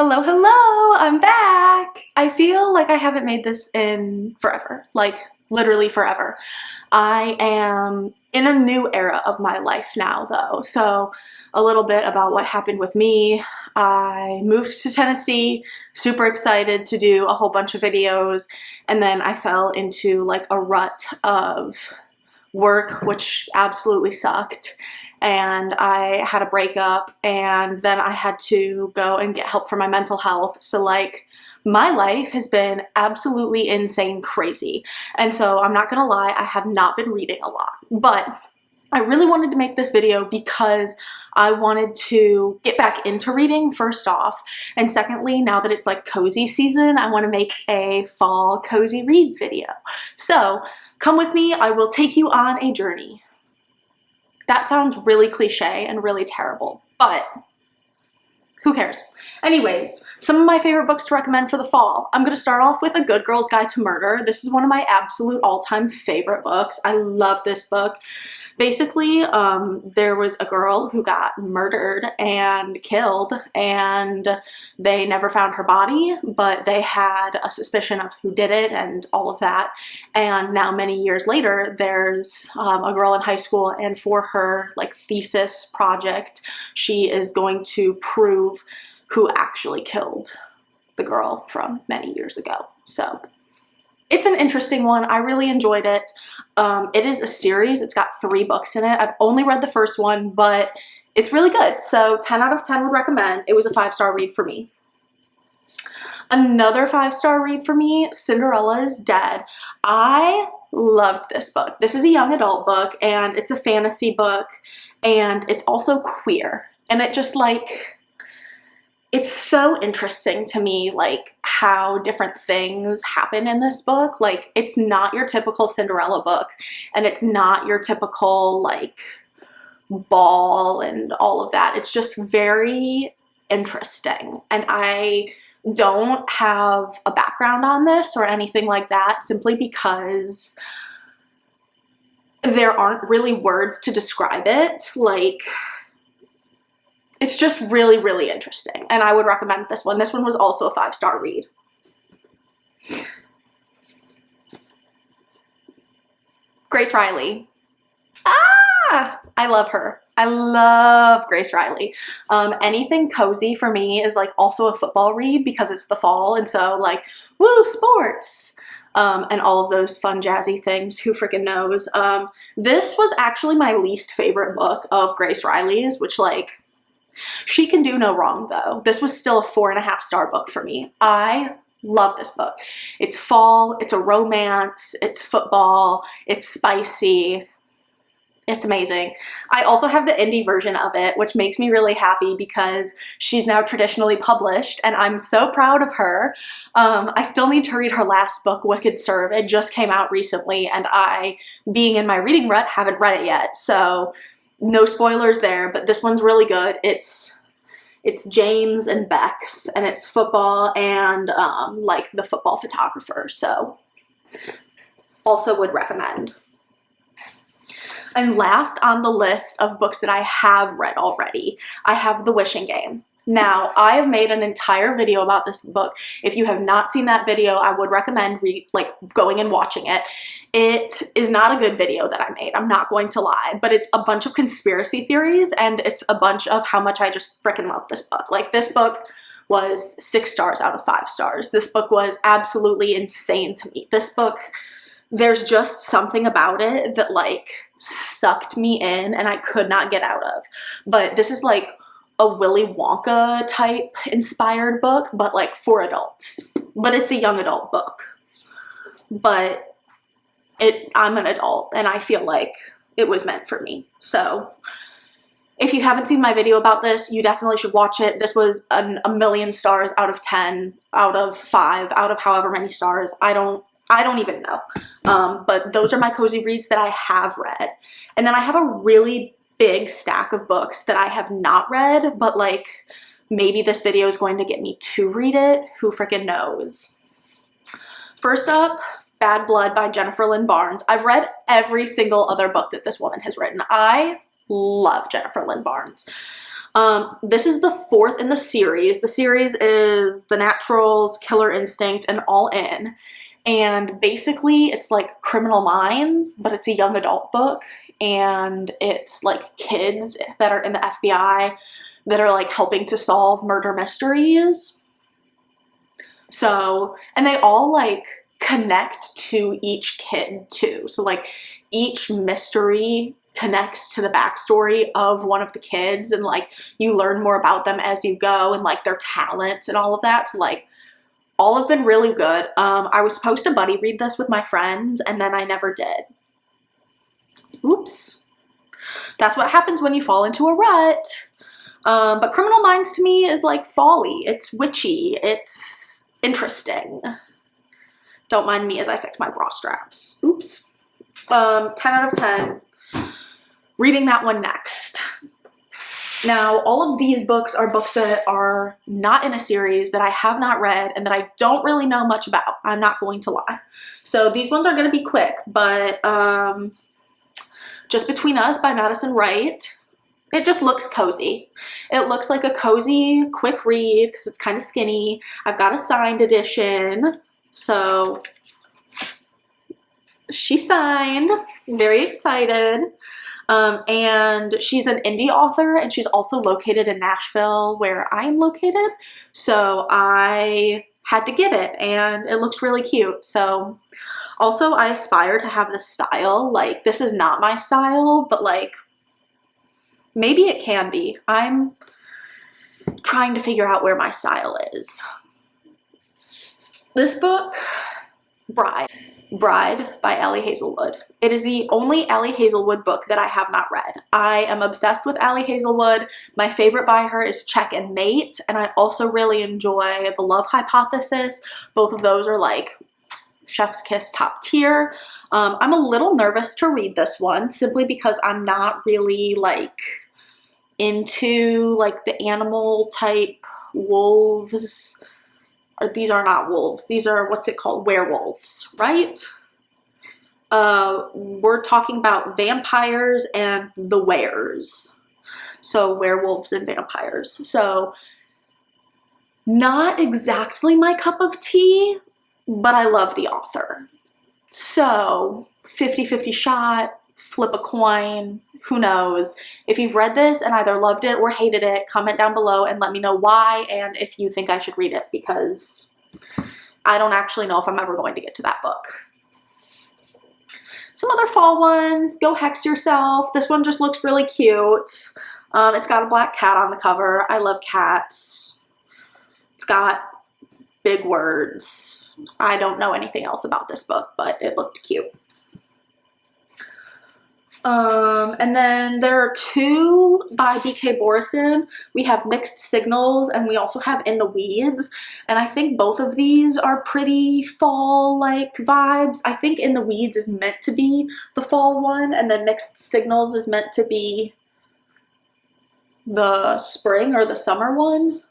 Hello, hello, I'm back. I feel like I haven't made this in forever, like literally forever. I am in a new era of my life now though, so a little bit about what happened with me. I moved to Tennessee, super excited to do a whole bunch of videos, and then I fell into like a rut of work, which absolutely sucked. And I had a breakup, and then I had to go and get help for my mental health. So like my life has been absolutely insane crazy. And so I'm not gonna lie, I have not been reading a lot, but I really wanted to make this video because I wanted to get back into reading, first off, and secondly, now that it's like cozy season, I want to make a fall cozy reads video. So come with me, I will take you on a journey. That sounds really cliche and really terrible, but who cares? Anyways, some of my favorite books to recommend for the fall. I'm going to start off with A Good Girl's Guide to Murder. This is one of my absolute all-time favorite books. I love this book. Basically, there was a girl who got murdered and killed, and they never found her body, but they had a suspicion of who did it and all of that. And now many years later, there's a girl in high school, and for her like thesis project, she is going to prove who actually killed the girl from many years ago. So it's an interesting one. I really enjoyed it. It is a series. It's got 3 books in it. I've only read the first one, but it's really good. So 10 out of 10 would recommend. It was a 5-star read for me. Another 5-star read for me, Cinderella is Dead. I loved this book. This is a young adult book, and it's a fantasy book, and it's also queer. And it just like, it's so interesting to me, like how different things happen in this book. Like it's not your typical Cinderella book, and it's not your typical like ball and all of that. It's just very interesting. And I don't have a background on this or anything like that, simply because there aren't really words to describe it. Like, it's just really, really interesting, and I would recommend this one. This one was also a 5-star read. Grace Riley. I love her. I love Grace Riley. Anything cozy for me is like also a football read because it's the fall, and so like, woo, sports. And all of those fun jazzy things, who freaking knows. This was actually my least favorite book of Grace Riley's, which like, she can do no wrong though. This was still a 4.5-star book for me. I love this book. It's fall, it's a romance, it's football, it's spicy. It's amazing. I also have the indie version of it, which makes me really happy because she's now traditionally published, and I'm so proud of her. I still need to read her last book, Wicked Serve. It just came out recently, and I, being in my reading rut, haven't read it yet, so no spoilers there, but this one's really good. It's James and Bex, and it's football and like the football photographer, so also would recommend. And last on the list of books that I have read already, I have The Wishing Game. Now, I have made an entire video about this book. If you have not seen that video, I would recommend going and watching it. It is not a good video that I made, I'm not going to lie, but it's a bunch of conspiracy theories, and it's a bunch of how much I just freaking love this book. Like, this book was 6 stars out of 5 stars. This book was absolutely insane to me. This book, there's just something about it that like sucked me in and I could not get out of. But this is like a Willy Wonka type inspired book, but like for adults. But it's a young adult book. But I'm an adult, and I feel like it was meant for me. So if you haven't seen my video about this, you definitely should watch it. This was a 1,000,000 stars out of 10, out of 5, out of however many stars. I don't even know. But those are my cozy reads that I have read. And then I have a really big stack of books that I have not read, but like maybe this video is going to get me to read it. Who freaking knows? First up, Bad Blood by Jennifer Lynn Barnes. I've read every single other book that this woman has written. I love Jennifer Lynn Barnes. This is the 4th in the series. The series is The Naturals, Killer Instinct, and All In. And basically it's like Criminal Minds, but it's a young adult book, and it's like kids that are in the FBI that are like helping to solve murder mysteries. So, and they all like connect to each kid too. So like each mystery connects to the backstory of one of the kids, and like you learn more about them as you go, and like their talents and all of that. So like all have been really good. I was supposed to buddy read this with my friends, and then I never did. Oops. That's what happens when you fall into a rut. But Criminal Minds to me is like folly. It's witchy. It's interesting. Don't mind me as I fix my bra straps. Oops. 10 out of 10. Reading that one next. Now, all of these books are books that are not in a series, that I have not read, and that I don't really know much about. I'm not going to lie. So these ones are going to be quick, but Just Between Us by Madison Wright. It just looks cozy. It looks like a cozy, quick read because it's kind of skinny. I've got a signed edition, so she signed. Very excited. And she's an indie author, and she's also located in Nashville, where I am located. So I had to get it, and it looks really cute. So also I aspire to have this style. Like, this is not my style, but like maybe it can be. I'm trying to figure out where my style is. This book, Bride by Allie Hazelwood. It is the only Allie Hazelwood book that I have not read. I am obsessed with Allie Hazelwood. My favorite by her is Check and Mate, and I also really enjoy The Love Hypothesis. Both of those are like chef's kiss top tier. I'm a little nervous to read this one simply because I'm not really like into like the animal type wolves. Or these are not wolves. These are, what's it called? Werewolves, right? We're talking about vampires and the wares. So werewolves and vampires. So not exactly my cup of tea, but I love the author. So 50-50 shot, flip a coin, who knows. If you've read this and either loved it or hated it, comment down below and let me know why, and if you think I should read it, because I don't actually know if I'm ever going to get to that book. Some other fall ones, Go Hex Yourself. This one just looks really cute. It's got a black cat on the cover. I love cats. It's got big words. I don't know anything else about this book, but it looked cute. And then there are two by B.K. Borison. We have Mixed Signals, and we also have In the Weeds, and I think both of these are pretty fall-like vibes. I think In the Weeds is meant to be the fall one, and then Mixed Signals is meant to be the spring or the summer one.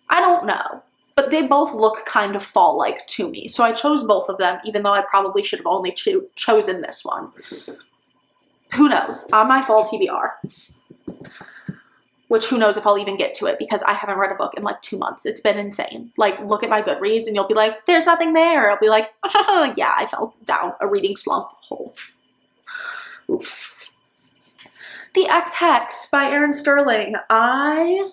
I don't know, but they both look kind of fall-like to me, so I chose both of them, even though I probably should have only chosen this one. Who knows? On my fall TBR. Which, who knows if I'll even get to it, because I haven't read a book in like 2 months. It's been insane. Like, look at my Goodreads and you'll be like, there's nothing there. I'll be like, yeah, I fell down a reading slump hole. Oops. The Ex-Hex by Erin Sterling. I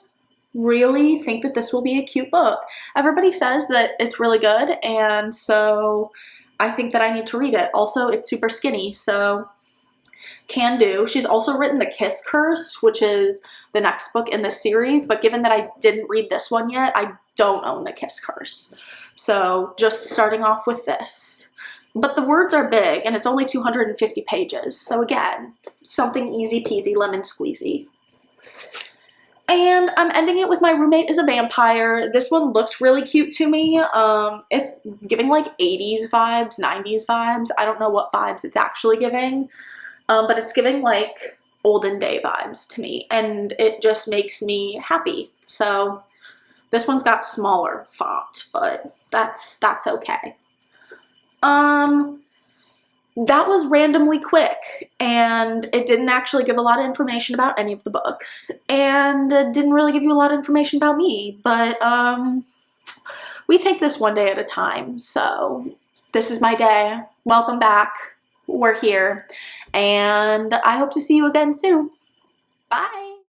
really think that this will be a cute book. Everybody says that it's really good, and so I think that I need to read it. Also, it's super skinny, so can do. She's also written The Kiss Curse, which is the next book in the series, but given that I didn't read this one yet, I don't own The Kiss Curse. So just starting off with this. But the words are big, and it's only 250 pages. So again, something easy peasy lemon squeezy. And I'm ending it with My Roommate is a Vampire. This one looks really cute to me. It's giving like 80s vibes, 90s vibes. I don't know what vibes it's actually giving. But it's giving like olden day vibes to me, and it just makes me happy. So this one's got smaller font, but that's okay. that was randomly quick, and it didn't actually give a lot of information about any of the books, and it didn't really give you a lot of information about me, but we take this one day at a time. So this is my day. Welcome back. We're here, and I hope to see you again soon. Bye.